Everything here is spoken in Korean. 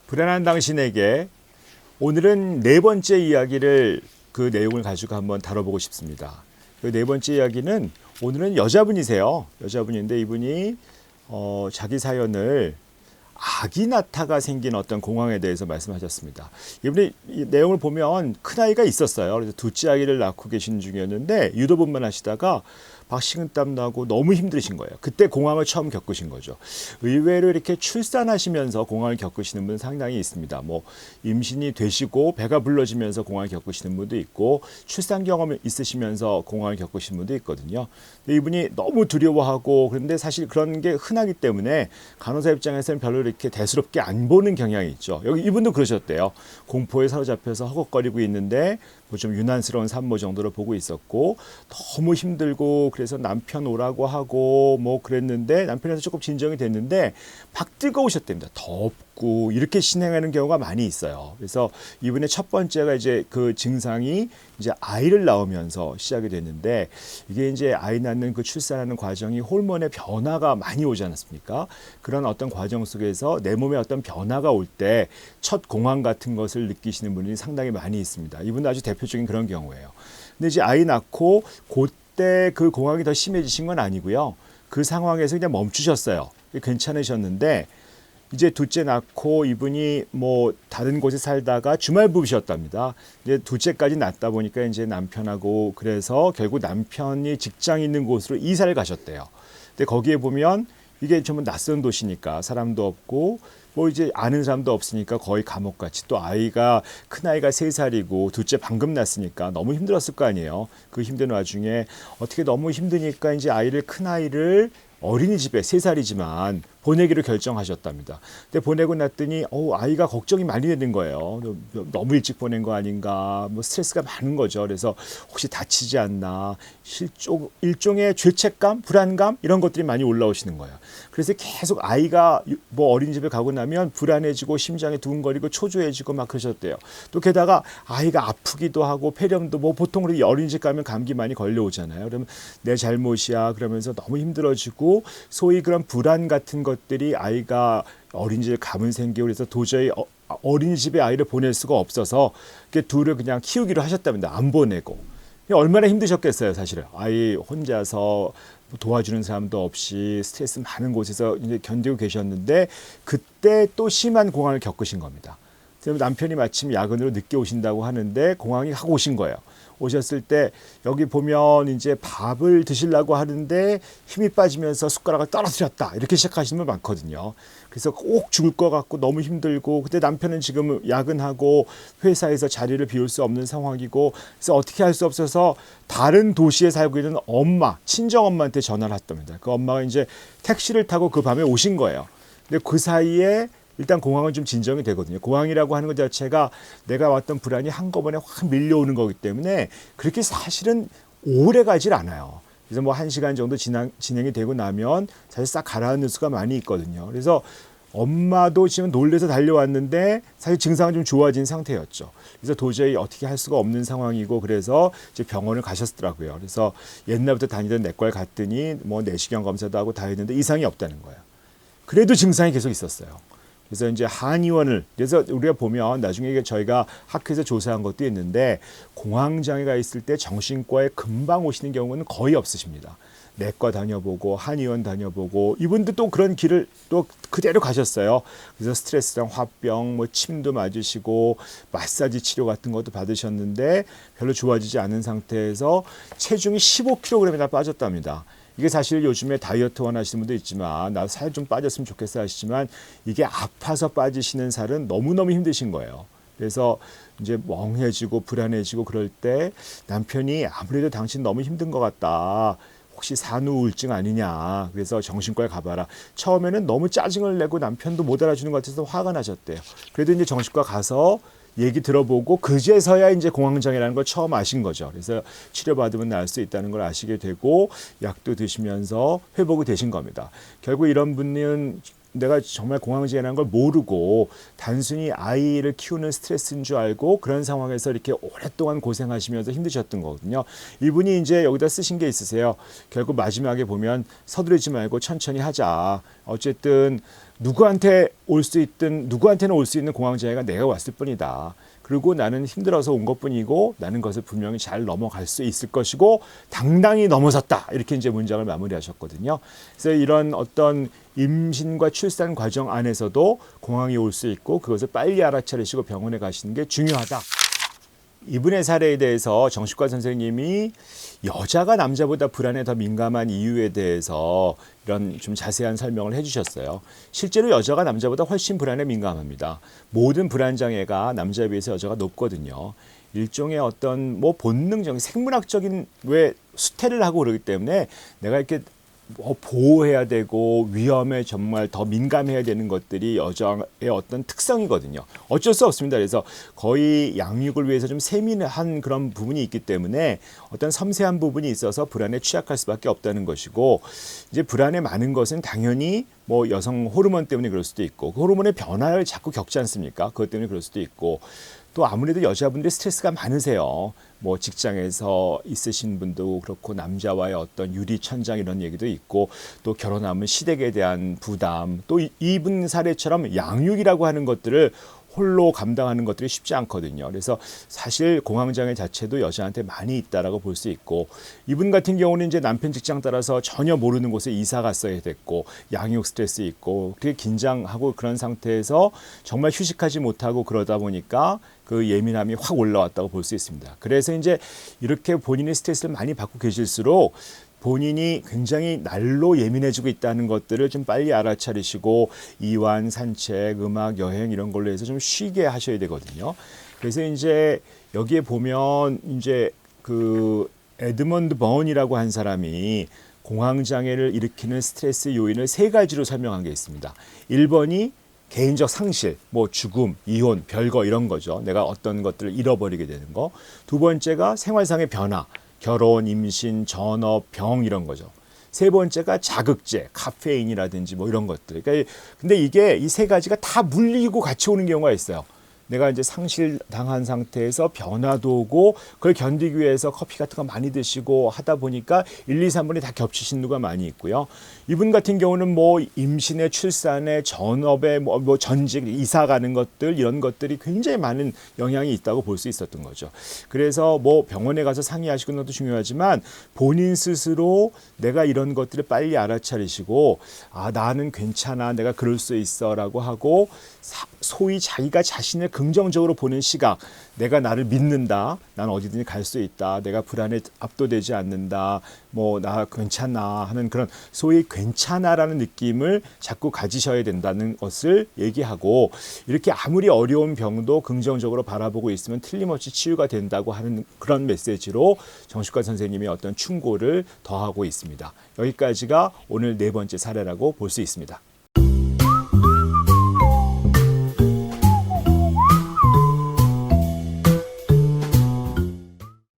불안한 당신에게 오늘은 네 번째 이야기를 그 내용을 가지고 한번 다뤄보고 싶습니다. 그 네 번째 이야기는 오늘은 여자분이세요. 여자분인데 이분이 자기 사연을 아기 낳다가 생긴 어떤 공황에 대해서 말씀하셨습니다. 이분이 이 내용을 보면 큰아이가 있었어요. 그래서 둘째 아기를 낳고 계신 중이었는데 유도분만 하시다가 막 식은땀 나고 너무 힘드신 거예요. 그때 공황을 처음 겪으신 거죠. 의외로 이렇게 출산하시면서 공황을 겪으시는 분 상당히 있습니다. 뭐 임신이 되시고 배가 불러지면서 공황을 겪으시는 분도 있고 출산 경험이 있으시면서 공황을 겪으시는 분도 있거든요. 근데 이분이 너무 두려워하고 그런데 사실 그런 게 흔하기 때문에 간호사 입장에서는 별로 이렇게 대수롭게 안 보는 경향이 있죠. 여기 이분도 그러셨대요. 공포에 사로잡혀서 허걱거리고 있는데 뭐 좀 유난스러운 산모 정도로 보고 있었고 너무 힘들고 그래서 남편 오라고 하고 뭐 그랬는데 남편에서 조금 진정이 됐는데 막 뜨거우셨답니다. 덥고 이렇게 진행하는 경우가 많이 있어요. 그래서 이분의 첫 번째가 이제 그 증상이 이제 아이를 낳으면서 시작이 됐는데 이게 이제 아이 낳는 그 출산하는 과정이 호르몬의 변화가 많이 오지 않았습니까? 그런 어떤 과정 속에서 내 몸에 어떤 변화가 올 때 첫 공황 같은 것을 느끼시는 분이 상당히 많이 있습니다. 이분도 아주 대표적인 그런 경우예요. 근데 이제 아이 낳고 그때 그 공황이 더 심해지신 건 아니고요. 그 상황에서 그냥 멈추셨어요. 괜찮으셨는데 이제 둘째 낳고 이분이 뭐 다른 곳에 살다가 주말 부부셨답니다. 이제 둘째까지 낳다 보니까 이제 남편하고 그래서 결국 남편이 직장 있는 곳으로 이사를 가셨대요. 근데 거기에 보면 이게 전부 낯선 도시니까 사람도 없고 뭐 이제 아는 사람도 없으니까 거의 감옥같이 또 아이가 큰아이가 3살이고 둘째 방금 낳았으니까 너무 힘들었을 거 아니에요. 그 힘든 와중에 어떻게 너무 힘드니까 이제 큰아이를 어린이집에 3살이지만 보내기로 결정하셨답니다. 근데 보내고 났더니 아이가 걱정이 많이 되는 거예요. 너무 일찍 보낸 거 아닌가, 뭐 스트레스가 많은 거죠. 그래서 혹시 다치지 않나, 일종의 죄책감, 불안감 이런 것들이 많이 올라오시는 거예요. 그래서 계속 아이가 뭐 어린이집에 가고 나면 불안해지고 심장이 두근거리고 초조해지고 막 그러셨대요. 또 게다가 아이가 아프기도 하고 폐렴도 뭐 보통 우리 어린이집 가면 감기 많이 걸려오잖아요. 그러면 내 잘못이야 그러면서 너무 힘들어지고 소위 그런 불안 같은 것들이 아이가 어린이집에 가면 생기고 그래서 도저히 어린이집에 아이를 보낼 수가 없어서 둘을 그냥 키우기로 하셨답니다. 안 보내고. 얼마나 힘드셨겠어요, 사실은. 아이 혼자서 도와주는 사람도 없이 스트레스 많은 곳에서 이제 견디고 계셨는데 그때 또 심한 공황을 겪으신 겁니다. 남편이 마침 야근으로 늦게 오신다고 하는데 공황이 하고 오신 거예요. 오셨을 때 여기 보면 이제 밥을 드시려고 하는데 힘이 빠지면서 숟가락을 떨어뜨렸다 이렇게 시작하시는 분 많거든요. 그래서 꼭 죽을 것 같고 너무 힘들고 그때 남편은 지금 야근하고 회사에서 자리를 비울 수 없는 상황이고 그래서 어떻게 할 수 없어서 다른 도시에 살고 있는 엄마, 친정엄마한테 전화를 했답니다. 그 엄마가 이제 택시를 타고 그 밤에 오신 거예요. 근데 그 사이에 일단 공황은 좀 진정이 되거든요. 공황이라고 하는 것 자체가 내가 왔던 불안이 한꺼번에 확 밀려오는 거기 때문에 그렇게 사실은 오래 가질 않아요. 그래서 뭐 1시간 정도 진행이 되고 나면 사실 싹 가라앉는 수가 많이 있거든요. 그래서 엄마도 지금 놀래서 달려왔는데 사실 증상은 좀 좋아진 상태였죠. 그래서 도저히 어떻게 할 수가 없는 상황이고 그래서 이제 병원을 가셨더라고요. 그래서 옛날부터 다니던 내과를 갔더니 뭐 내시경 검사도 하고 다 했는데 이상이 없다는 거예요. 그래도 증상이 계속 있었어요. 그래서 이제 한의원을 그래서 우리가 보면 나중에 저희가 학회에서 조사한 것도 있는데 공황장애가 있을 때 정신과에 금방 오시는 경우는 거의 없으십니다. 내과 다녀보고 한의원 다녀보고 이분도 또 그런 길을 또 그대로 가셨어요. 그래서 스트레스랑 화병, 뭐 침도 맞으시고 마사지 치료 같은 것도 받으셨는데 별로 좋아지지 않은 상태에서 체중이 15kg이나 빠졌답니다. 이게 사실 요즘에 다이어트 원하시는 분도 있지만 나 살 좀 빠졌으면 좋겠어 하시지만 이게 아파서 빠지시는 살은 너무너무 힘드신 거예요. 그래서 이제 멍해지고 불안해지고 그럴 때 남편이 아무래도 당신 너무 힘든 것 같다. 혹시 산후 우울증 아니냐. 그래서 정신과에 가봐라. 처음에는 너무 짜증을 내고 남편도 못 알아주는 것 같아서 화가 나셨대요. 그래도 이제 정신과 가서 얘기 들어보고 그제서야 이제 공황장애라는 걸 처음 아신 거죠. 그래서 치료받으면 나을 수 있다는 걸 아시게 되고 약도 드시면서 회복이 되신 겁니다. 결국 이런 분은 내가 정말 공황장애라는 걸 모르고 단순히 아이를 키우는 스트레스인 줄 알고 그런 상황에서 이렇게 오랫동안 고생하시면서 힘드셨던 거거든요. 이분이 이제 여기다 쓰신 게 있으세요. 결국 마지막에 보면 서두르지 말고 천천히 하자. 어쨌든 누구한테는 올 수 있는 공황장애가 내가 왔을 뿐이다. 그리고 나는 힘들어서 온 것뿐이고 나는 그것을 분명히 잘 넘어갈 수 있을 것이고 당당히 넘어섰다. 이렇게 이제 문장을 마무리하셨거든요. 그래서 이런 어떤 임신과 출산 과정 안에서도 공황이 올 수 있고 그것을 빨리 알아차리시고 병원에 가시는 게 중요하다. 이분의 사례에 대해서 정신과 선생님이 여자가 남자보다 불안에 더 민감한 이유에 대해서 이런 좀 자세한 설명을 해주셨어요. 실제로 여자가 남자보다 훨씬 불안에 민감합니다. 모든 불안 장애가 남자에 비해서 여자가 높거든요. 일종의 어떤 뭐 본능적인 생물학적인 왜 수태를 하고 그러기 때문에 내가 이렇게 보호해야 되고 위험에 정말 더 민감해야 되는 것들이 여자의 어떤 특성이거든요. 어쩔 수 없습니다. 그래서 거의 양육을 위해서 좀 세밀한 그런 부분이 있기 때문에 어떤 섬세한 부분이 있어서 불안에 취약할 수밖에 없다는 것이고 이제 불안에 많은 것은 당연히 뭐 여성 호르몬 때문에 그럴 수도 있고 그 호르몬의 변화를 자꾸 겪지 않습니까? 그것 때문에 그럴 수도 있고 또 아무래도 여자분들이 스트레스가 많으세요. 뭐 직장에서 있으신 분도 그렇고 남자와의 어떤 유리천장 이런 얘기도 있고 또 결혼하면 시댁에 대한 부담 또 이분 사례처럼 양육이라고 하는 것들을 홀로 감당하는 것들이 쉽지 않거든요. 그래서 사실 공황장애 자체도 여자한테 많이 있다라고 볼 수 있고 이분 같은 경우는 이제 남편 직장 따라서 전혀 모르는 곳에 이사 갔어야 됐고 양육 스트레스 있고 되게 긴장하고 그런 상태에서 정말 휴식하지 못하고 그러다 보니까 그 예민함이 확 올라왔다고 볼 수 있습니다. 그래서 이제 이렇게 본인이 스트레스를 많이 받고 계실수록 본인이 굉장히 날로 예민해지고 있다는 것들을 좀 빨리 알아차리시고 이완, 산책, 음악, 여행 이런 걸로 해서 좀 쉬게 하셔야 되거든요. 그래서 이제 여기에 보면 이제 그 에드먼드 버언이라고 한 사람이 공황장애를 일으키는 스트레스 요인을 3가지로 설명한 게 있습니다. 1번이 개인적 상실, 뭐 죽음, 이혼, 별거 이런 거죠. 내가 어떤 것들을 잃어버리게 되는 거. 2번째가 생활상의 변화. 결혼, 임신, 전업, 병 이런 거죠. 3번째가 자극제, 카페인이라든지 뭐 이런 것들. 그러니까 근데 이게 이 3가지가 다 물리고 같이 오는 경우가 있어요. 내가 이제 상실당한 상태에서 변화도 오고 그걸 견디기 위해서 커피 같은 거 많이 드시고 하다 보니까 1, 2, 3번이 다 겹치신 누가 많이 있고요. 이분 같은 경우는 뭐 임신에 출산에 전업에 뭐 전직 이사 가는 것들 이런 것들이 굉장히 많은 영향이 있다고 볼 수 있었던 거죠. 그래서 뭐 병원에 가서 상의하시는 것도 중요하지만 본인 스스로 내가 이런 것들을 빨리 알아차리시고 아 나는 괜찮아 내가 그럴 수 있어라고 하고 소위 자기가 자신을 긍정적으로 보는 시각 내가 나를 믿는다 난 어디든지 갈 수 있다 내가 불안에 압도되지 않는다 뭐 나 괜찮아 하는 그런 소위 괜찮아라는 느낌을 자꾸 가지셔야 된다는 것을 얘기하고 이렇게 아무리 어려운 병도 긍정적으로 바라보고 있으면 틀림없이 치유가 된다고 하는 그런 메시지로 정신과 선생님이 어떤 충고를 더하고 있습니다. 여기까지가 오늘 4번째 사례라고 볼 수 있습니다.